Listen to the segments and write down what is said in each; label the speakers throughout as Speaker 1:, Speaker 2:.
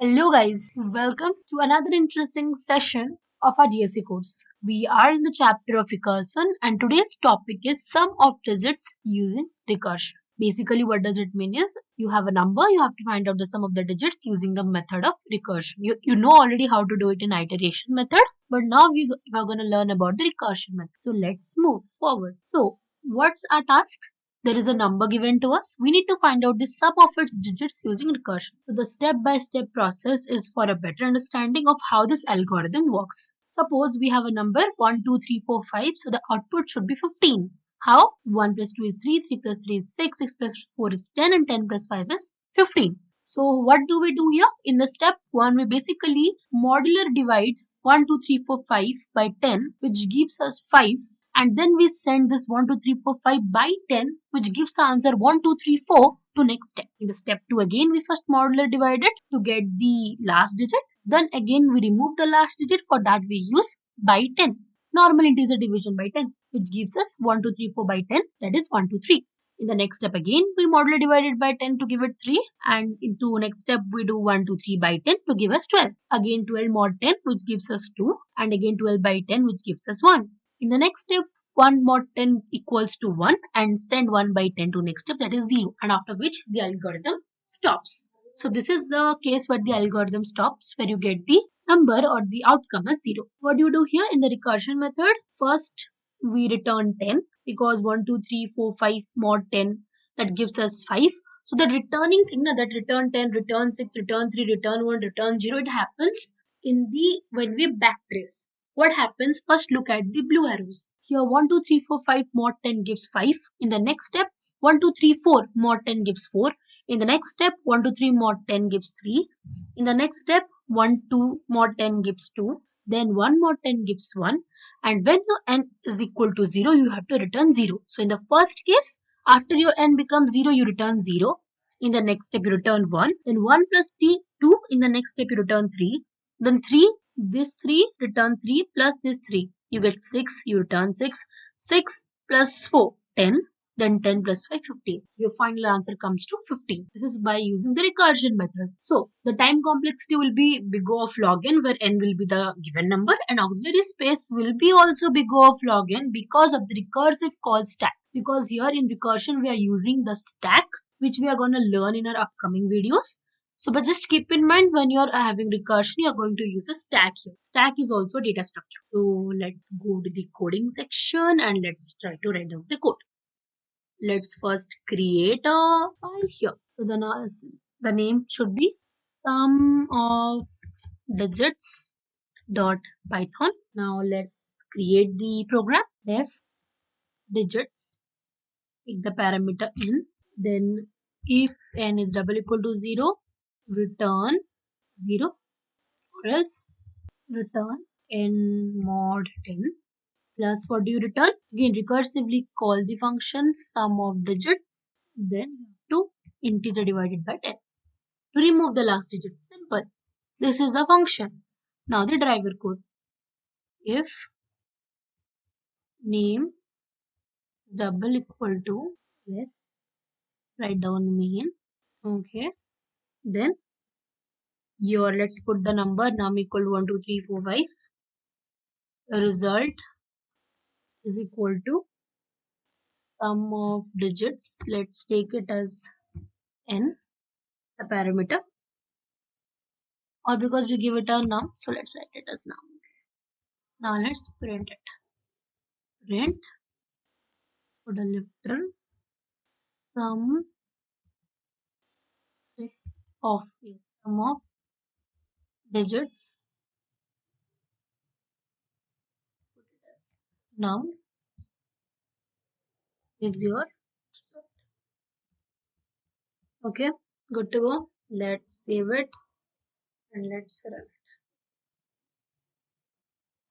Speaker 1: Hello guys, welcome to another interesting session of our DSA course. We are in the chapter of recursion and today's topic is sum of digits using recursion. Basically what does it mean is you have a number, you have to find out the sum of the digits using the method of recursion. You know already how to do it in iteration method, but now we are going to learn about the recursion method. So let's move forward. So what's our task? There is a number given to us. We need to find out the sum of its digits using recursion. So the step-by-step process is for a better understanding of how this algorithm works. Suppose we have a number 1, 2, 3, 4, 5. So the output should be 15. How? 1 plus 2 is 3, 3 plus 3 is 6, 6 plus 4 is 10 and 10 plus 5 is 15. So what do we do here? In the step 1, we basically modular divide 1, 2, 3, 4, 5 by 10, which gives us 5, and then we send this 1, 2, 3, 4, 5 by 10, which gives the answer 1, 2, 3, 4 to next step. In the step 2 again, we first modular divide it to get the last digit. Then again, we remove the last digit. For that, we use by 10. Normal integer division by 10, which gives us 1, 2, 3, 4 by 10, that is 1, 2, 3. In the next step again, we modular divide it by 10 to give it 3, and into next step we do 1, 2, 3 by 10 to give us 12. Again 12 mod 10, which gives us 2, and again 12 by 10, which gives us 1. In the next step, 1 mod 10 equals to 1 and send 1 by 10 to next step, that is 0, and after which the algorithm stops. So this is the case where the algorithm stops, where you get the number or the outcome as 0. What do you do here in the recursion method? First we return 10 because 1, 2, 3, 4, 5 mod 10, that gives us 5. So the returning thing, that return 10, return 6, return 3, return 1, return 0, it happens in the when we backtrace. What happens? First look at the blue arrows. Here 1, 2, 3, 4, 5 mod 10 gives 5. In the next step 1, 2, 3, 4 mod 10 gives 4. In the next step 1, 2, 3 mod 10 gives 3. In the next step 1, 2 mod 10 gives 2. Then 1 mod 10 gives 1. And when your n is equal to 0, you have to return 0. So in the first case, after your n becomes 0, you return 0. In the next step, you return 1. Then 1 plus 2. In the next step, you return 3. Then 3. This 3, return 3 plus this 3. You get 6, you return 6. 6 plus 4, 10. Then 10 plus 5, 15. Your final answer comes to 15. This is by using the recursion method. So, the time complexity will be big O of log n, where n will be the given number, and auxiliary space will be also big O of log n because of the recursive call stack. Because here in recursion, we are using the stack, which we are going to learn in our upcoming videos. So, but just keep in mind when you're having recursion, you're going to use a stack here. Stack is also data structure. So, let's go to the coding section and let's try to write out the code. Let's first create a file here. So the name should be sum of digits .python. Now let's create the program. Def digits, take the parameter n. Then if n is double equal to 0, return 0, or else return n mod 10. Plus what do you return? Again, recursively call the function sum of digits, then to integer divided by 10. To remove the last digit, simple. This is the function. Now the driver code. If name double equal to, yes, write down main. Okay. Then your, let's put the number num equal to 1, 2, 3, 4, 5. Result is equal to sum of digits. Let's take it as n, the parameter, or because we give it a num, so let's write it as num. Now let's print it. Print, put a literal sum of digits. Let's put it as num is your result. Okay, good to go. Let's save it and let's run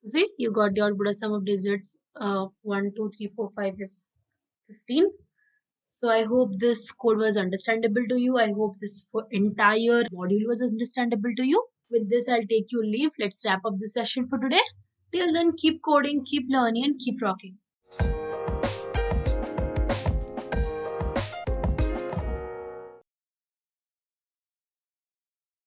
Speaker 1: it. See, you got the output of sum of digits of 1, 2, 3, 4, 5 is 15. So I hope this code was understandable to you. I hope this entire module was understandable to you. With this, I'll take you leave. Let's wrap up this session for today. Till then, keep coding, keep learning, and keep rocking.